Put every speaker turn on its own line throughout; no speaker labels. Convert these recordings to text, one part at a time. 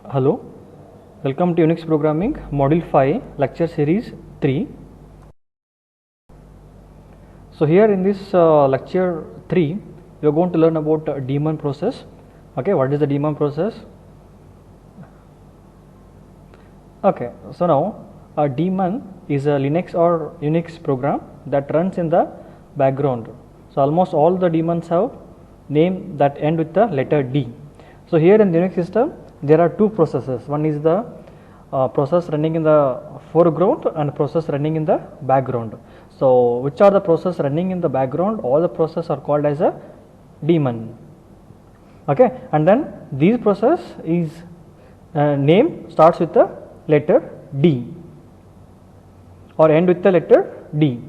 Hello, welcome to Unix Programming Module 5 Lecture Series 3. So here in this Lecture 3 we are going to learn about daemon process. Okay, what is the daemon process? Okay, so now a daemon is a Linux or Unix program that runs in the background. So almost all the daemons have name that end with the letter D. So here in the Unix system there are two processes. One is the process running in the foreground and process running in the background. So which are the process running in the background? All the processes are called as a daemon. Okay, and then these process is name starts with the letter D or end with the letter D.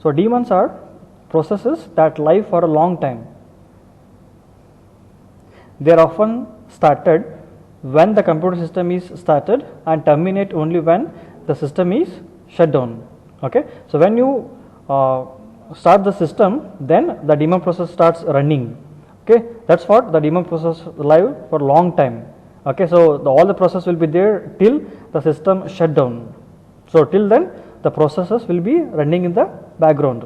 So daemons are processes that live for a long time. They are often started when the computer system is started and terminate only when the system is shut down. Okay, so when you start the system, then the daemon process starts running. Okay, that's what the daemon process live for a long time. Okay, so all the process will be there till the system shut down. So till then the processes will be running in the background.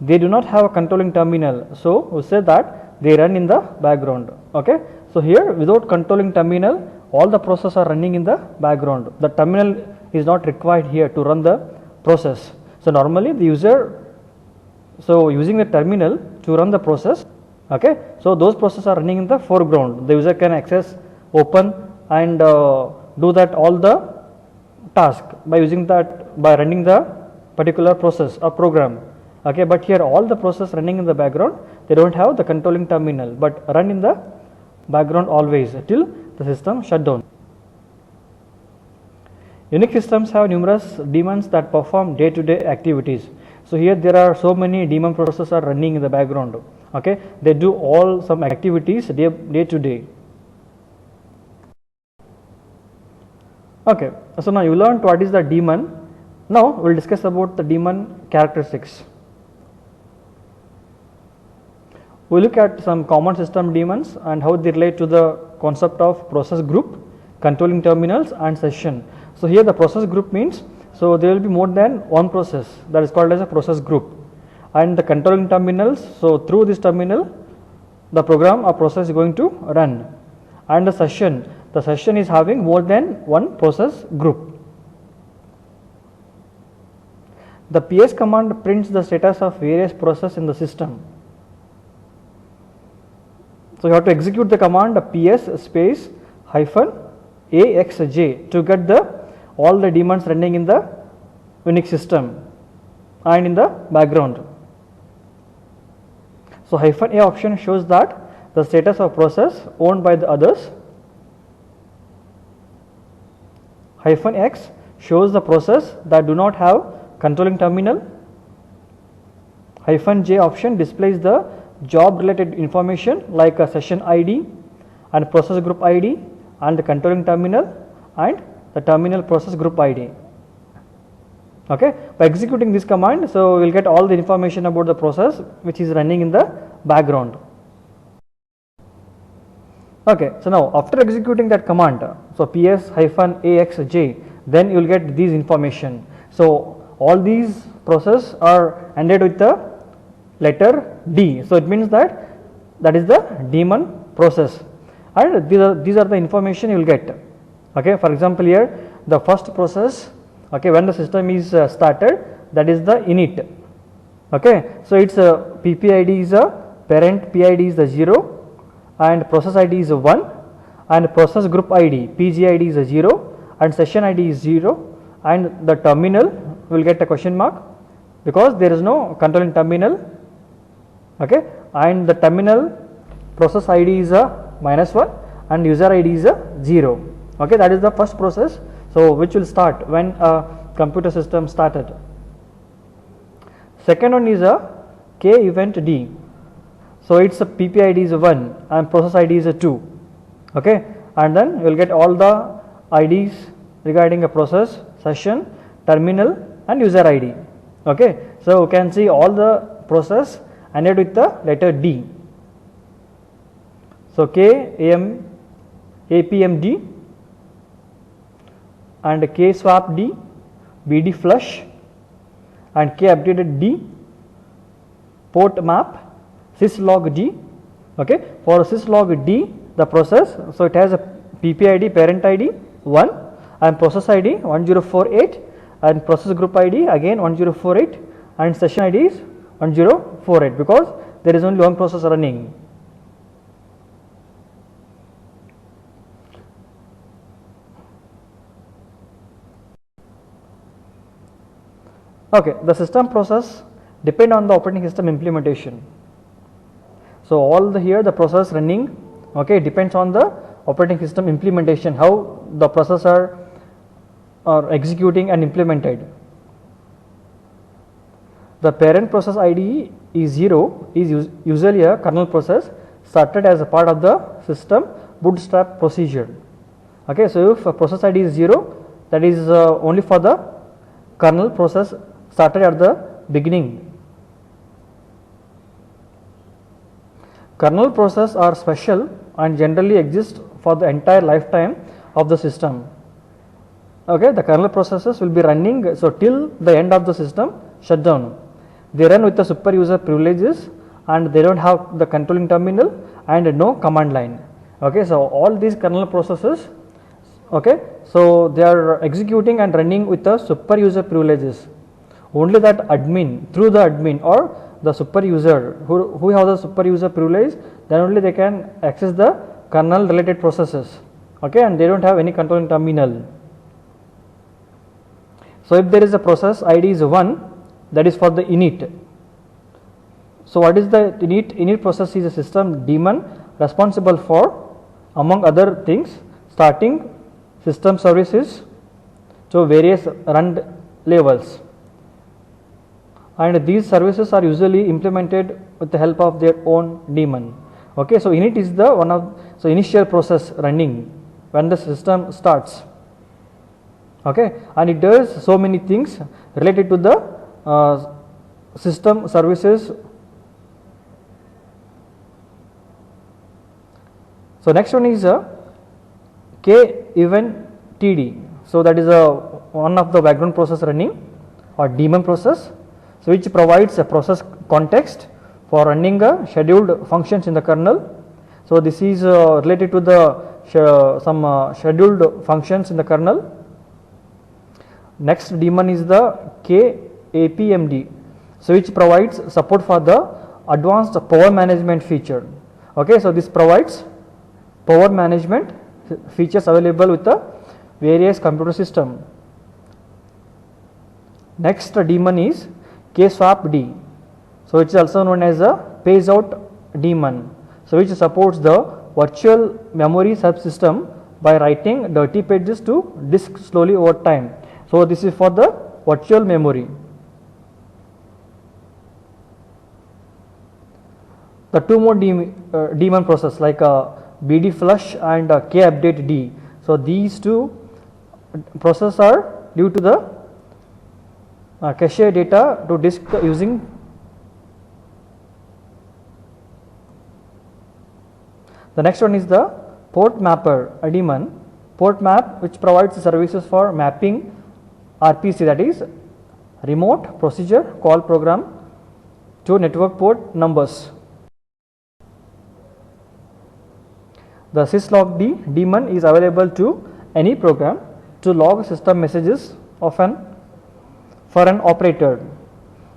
They do not have a controlling terminal, so we say that they run in the background. Okay, so here without controlling terminal all the processes are running in the background. The terminal is not required here to run the process. So normally the user, so using the terminal to run the process, okay, so those processes are running in the foreground. The user can access, open and do that all the task by using that, by running the particular process or program. Okay, but here all the process running in the background, they don't have the controlling terminal but run in the background always till the system shut down. Unix systems have numerous daemons that perform day-to-day activities. So here there are so many daemon processes are running in the background. Okay, they do all some activities day to day. Okay, so now you learned what is the daemon. Now we will discuss about the daemon characteristics. We look at some common system daemons and how they relate to the concept of process group, controlling terminals and session. So here the process group means, so there will be more than one process, that is called as a process group, and the controlling terminals, so through this terminal the program or process is going to run, and the session is having more than one process group. The PS command prints the status of various processes in the system. So you have to execute the command PS space hyphen AXJ to get all the daemons running in the Unix system and in the background. So hyphen A option shows that the status of process owned by the others. Hyphen X shows the process that do not have controlling terminal. Hyphen J option displays the job related information like a session ID and process group ID and the controlling terminal and the terminal process group ID. Okay, by executing this command, so we will get all the information about the process which is running in the background. Okay, so now after executing that command, so PS hyphen AXJ, then you will get these information. So all these processes are ended with the letter D. So it means that is the daemon process, and these are the information you will get. Okay, for example here the first process, okay, when the system is started, that is the init. Okay, so its PPID is a parent, PID is the 0 and process ID is a 1 and process group ID PGID is a 0 and session ID is 0 and the terminal will get a question mark because there is no controlling terminal. Okay, and the terminal process ID is a -1 and user ID is a 0. Okay, that is the first process, so which will start when a computer system started. Second one is a K event D. So its PPID is 1 and process ID is a 2. Okay, and then you will get all the IDs regarding a process, session, terminal and user ID. Okay, so you can see all the process ended with the letter D. So K AM APMD and K swap D, BD flush and K updated D, port map, syslog D. Okay, for syslog D the process, so it has a PPID parent ID 1 and process ID 1048 and process group ID again 1048 and session ID is 1048 because there is only one process running. Okay, the system process depend on the operating system implementation. So all here the process running, okay, depends on the operating system implementation, how the process are executing and implemented. The parent process ID is 0 is usually a kernel process started as a part of the system bootstrap procedure. Okay, so if a process ID is 0, that is only for the kernel process started at the beginning. Kernel process are special and generally exist for the entire lifetime of the system. Okay, the kernel processes will be running so till the end of the system shutdown. They run with the super user privileges and they don't have the controlling terminal and no command line. Okay, so all these kernel processes, okay, so they are executing and running with the super user privileges. Only that admin, through the admin or the super user who have the super user privilege, then only they can access the kernel related processes. Okay, and they don't have any controlling terminal. So if there is a process ID is 1, that is for the init. So what is the init? Init process is a system daemon responsible for, among other things, starting system services to various run levels. And these services are usually implemented with the help of their own daemon. Okay, so init is the one of so initial process running when the system starts. Okay, and it does so many things related to the system services. So next one is a K event TD. So that is a one of the background process running or daemon process. So which provides a process context for running scheduled functions in the kernel. So this is related to the some scheduled functions in the kernel. Next daemon is the KAPMD, so which provides support for the advanced power management feature. Okay, so this provides power management features available with the various computer system. Next daemon is KSwapD, so it is also known as a phase out daemon, so which supports the virtual memory subsystem by writing dirty pages to disk slowly over time. So this is for the virtual memory. The two more daemon process like BD flush and K update D. So these two processes are due to the cache data to disk using the next one is the port mapper daemon. Port map which provides services for mapping RPC, that is remote procedure call program, to network port numbers. The syslog daemon is available to any program to log system messages for an operator.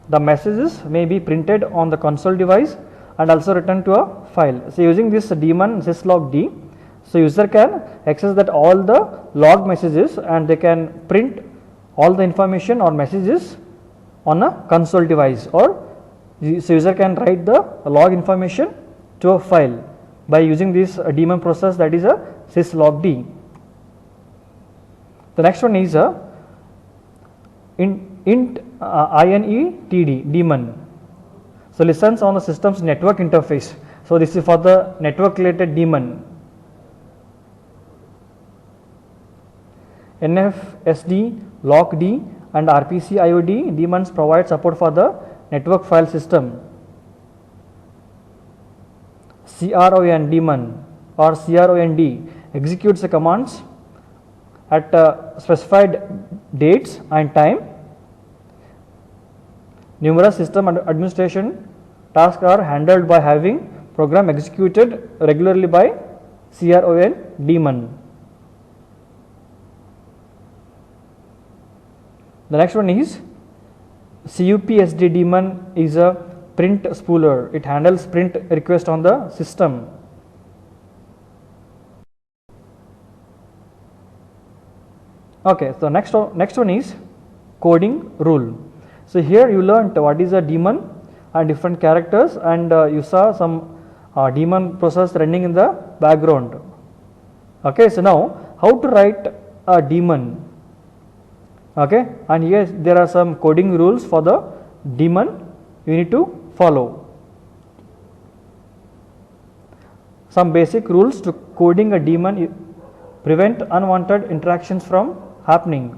The messages may be printed on the console device and also returned to a file. So using this daemon syslog, so user can access that all the log messages and they can print all the information or messages on a console device, or so user can write the log information to a file by using this daemon process, that is a syslog. The next one is a int inetd daemon. So listens on the system's network interface. So this is for the network related daemon. NFSD, LockD and RPC IOD daemons provide support for the network file system. CRON daemon or CROND executes the commands at specified dates and time. Numerous system administration tasks are handled by having program executed regularly by CRON daemon. The next one is CUPSD daemon is a print spooler. It handles print request on the system. Okay, so next one is coding rule. So here you learnt what is a daemon and different characters, and you saw some daemon process running in the background. Okay, so now how to write a daemon? Okay, and here there are some coding rules for the daemon you need to follow. Some basic rules to coding a daemon prevent unwanted interactions from happening.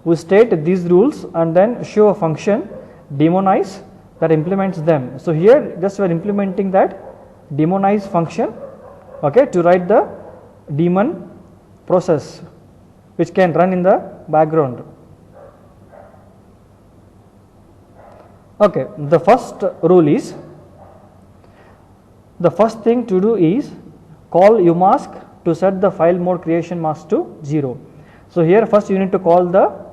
We state these rules and then show a function daemonize that implements them. So here just we are implementing that daemonize function, okay, to write the daemon process which can run in the background. Okay, the first rule is, the first thing to do is call umask to set the file mode creation mask to 0. So here first you need to call the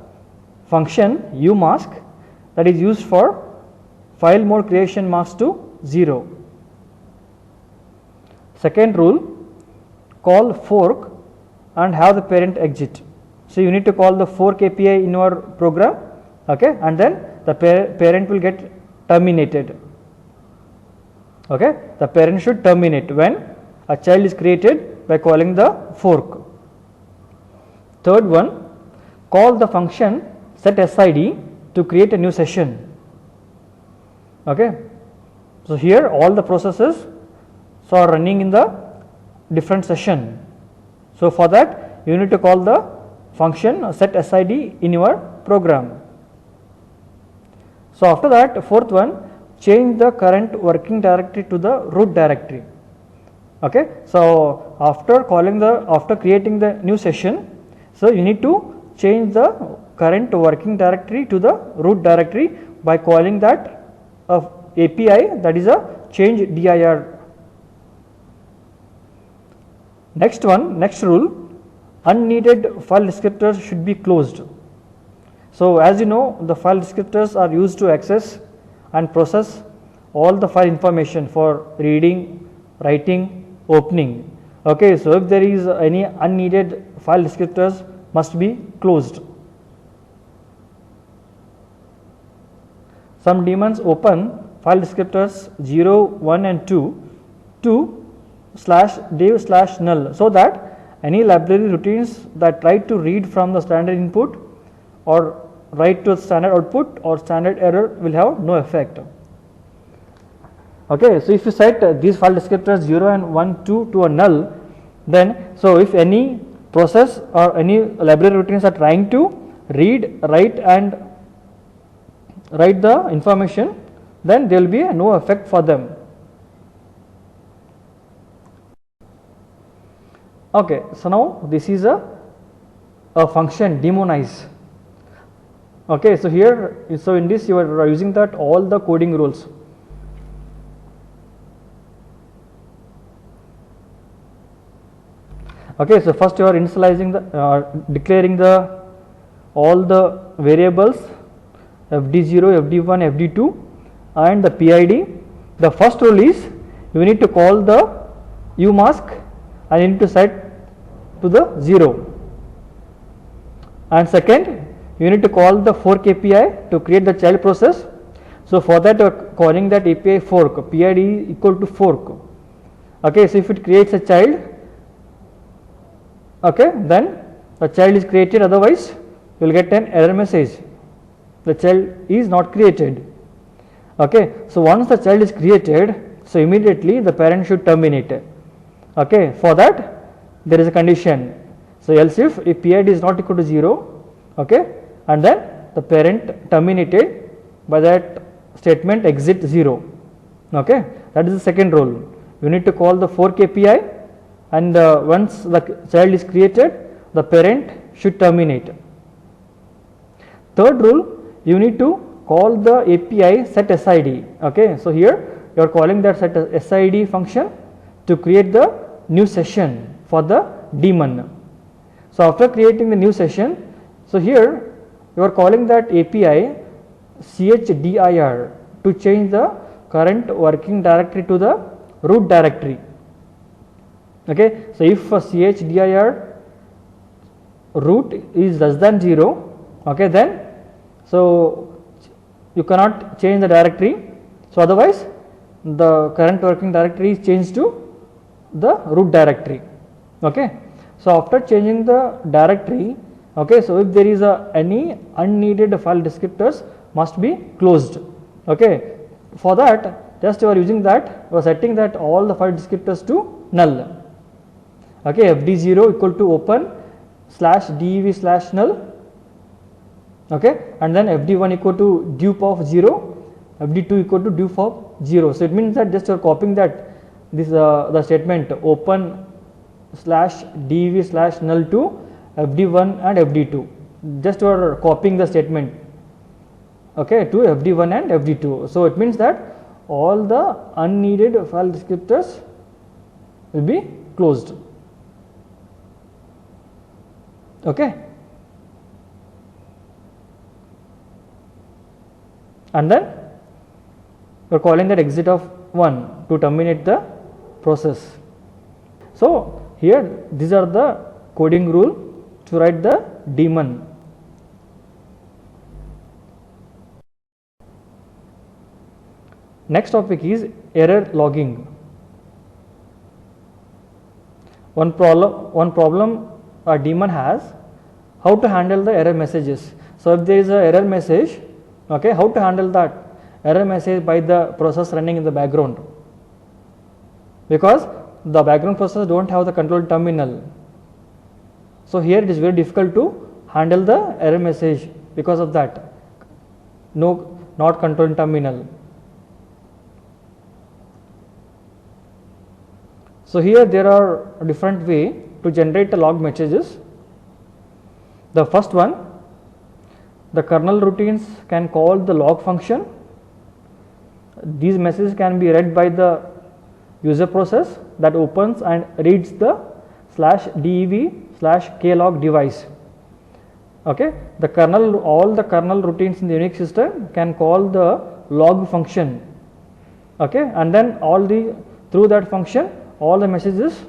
function umask that is used for file mode creation mask to 0. Second rule, call fork and have the parent exit. So you need to call the fork API in your program, okay, and then the parent will get terminated. Okay, the parent should terminate when a child is created by calling the fork. Third one, call the function setSID to create a new session. Okay, so here all the processes are running in the different session. So for that you need to call the function setSID in your program. So after that, fourth one, change the current working directory to the root directory. Okay, so after creating the new session, so you need to change the current working directory to the root directory by calling that API, that is a change dir. Next rule, unneeded file descriptors should be closed. So as you know, the file descriptors are used to access and process all the file information for reading, writing, opening. Okay, so if there is any unneeded file descriptors must be closed. Some daemons open file descriptors 0, 1 and 2 to /dev/null, so that any library routines that try to read from the standard input or write to standard output or standard error will have no effect. Okay, so if you set these file descriptors 0 and 1, 2 to a null, then so if any process or any library routines are trying to read, write and write the information, then there will be no effect for them. Okay, so now this is a function daemonize. Okay, so here, so in this you are using that all the coding rules. Okay, so first you are initializing the declaring the all the variables fd0, fd1, fd2 and the PID. The first rule is you need to call the umask and you need to set to the 0, and second you need to call the fork API to create the child process. So for that you are calling that API fork, PID equal to fork. Okay, so if it creates a child, okay, then the child is created, otherwise you will get an error message, the child is not created. Okay, so once the child is created, so immediately the parent should terminate. Okay, for that there is a condition. So else if PID is not equal to 0, okay, and then the parent terminated by that statement exit 0. Okay, that is the second rule. You need to call the fork API, and once the child is created, the parent should terminate. Third rule, you need to call the API set SID. Okay, so here you are calling that set SID function to create the new session for the daemon. So after creating the new session, so here you are calling that API chdir to change the current working directory to the root directory. Okay, so if chdir root is less than 0, okay, then so you cannot change the directory. So otherwise the current working directory is changed to the root directory. Okay, so after changing the directory, okay, so if there is any unneeded file descriptors must be closed. Okay, for that just you are using that, you are setting that all the file descriptors to null. Okay, fd0 equal to open /dev/null. Okay, and then fd1 equal to dupe of 0, fd2 equal to dupe of 0. So it means that just you are copying that this the statement open /dev/null to fd1 and fd2, just you are copying the statement, okay, to fd1 and fd2. So it means that all the unneeded file descriptors will be closed. Okay, and then you are calling that exit of 1 to terminate the process. So here these are the coding rule to write the daemon. Next topic is error logging. One problem a daemon has, how to handle the error messages. So if there is a error message, okay, how to handle that error message by the process running in the background, because the background process don't have the control terminal. So here it is very difficult to handle the error message because of that not control terminal. So here there are different way to generate the log messages. The first one, the kernel routines can call the log function. These messages can be read by the user process that opens and reads the /dev/klog device. Okay, the kernel, all the kernel routines in the Unix system can call the log function. Okay, and then through that function all the messages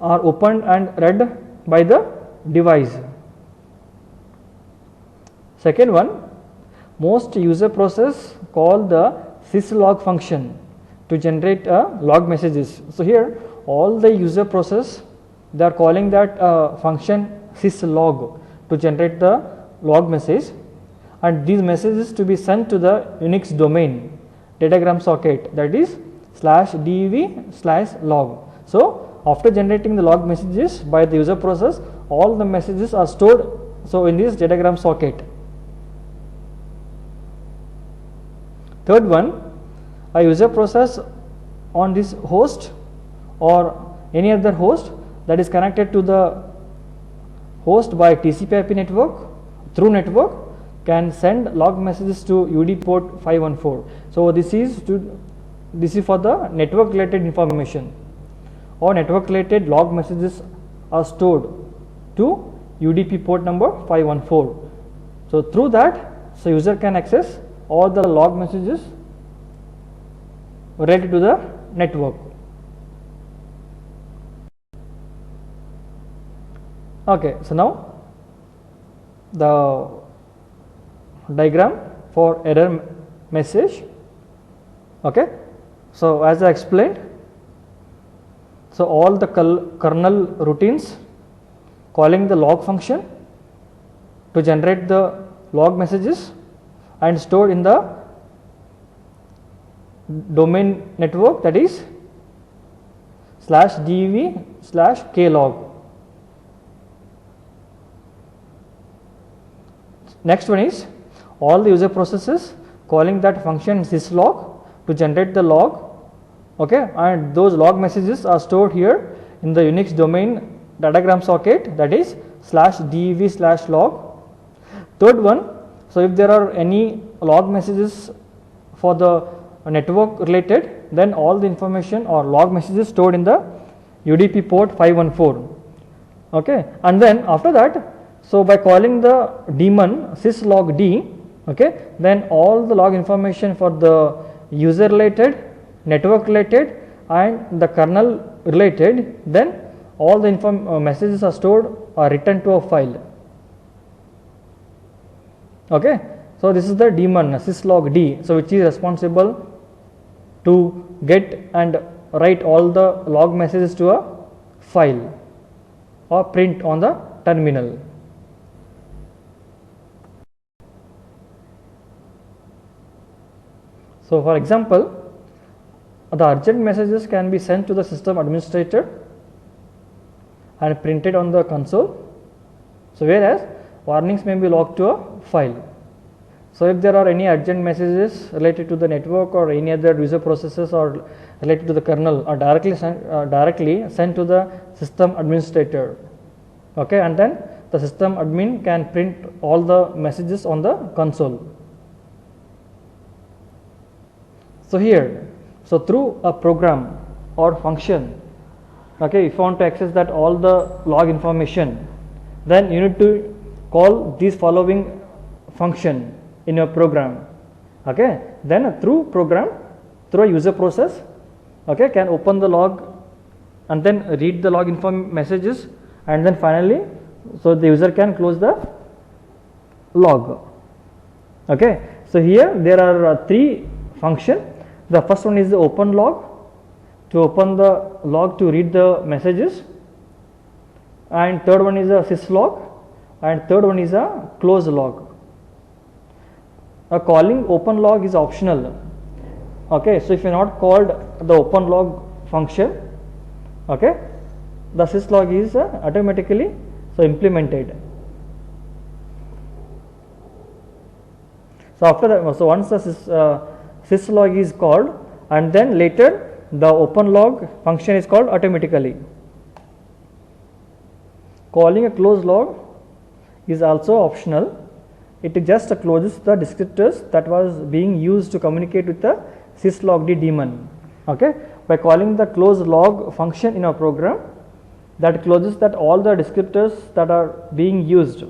are opened and read by the device. Second one, most user process call the syslog function to generate log messages. So here all the user process, they are calling that function syslog to generate the log message, and these messages to be sent to the Unix domain datagram socket, that is /dev/log. So after generating the log messages by the user process, all the messages are stored so in this datagram socket. Third one, a user process on this host or any other host that is connected to the host by TCP/IP network through network can send log messages to UD port 514. So this is for the network related information, or network related log messages are stored to UDP port number 514. So through that, so user can access all the log messages related to the network. Okay, so now the diagram for error message. Okay, so as I explained, so all the kernel routines calling the log function to generate the log messages and stored in the domain network, that is /dev/klog. Next one is all the user processes calling that function syslog to generate the log, okay, and those log messages are stored here in the Unix domain datagram socket, that is /dev/log. Third one, so if there are any log messages for the network related, then all the information or log messages stored in the UDP port 514, okay. And then after that, so by calling the daemon syslog-d, okay, then all the log information for the user related, network related and the kernel related, then all the messages are stored or written to a file, okay. So this is the daemon syslog-d, so which is responsible to get and write all the log messages to a file or print on the terminal. So for example, the urgent messages can be sent to the system administrator and printed on the console. So whereas warnings may be logged to a file. So if there are any urgent messages related to the network or any other user processes or related to the kernel are directly sent to the system administrator, okay, and then the system admin can print all the messages on the console. So here, so through a program or function, okay, if you want to access that all the log information, then you need to call these following function in your program, okay. Then through program, through a user process, okay, can open the log and then read the log messages, and then finally, so the user can close the log, okay. So here there are three functions. The first one is the open log, to open the log to read the messages, and third one is a syslog, and third one is a close log. Calling open log is optional, okay. So if you not called the open log function, okay, the syslog is automatically so implemented. So after that, so once the syslog is called, and then later the open log function is called automatically. Calling a close log is also optional. It just closes the descriptors that was being used to communicate with the syslog-d daemon, okay. By calling the close log function in our program, that closes that all the descriptors that are being used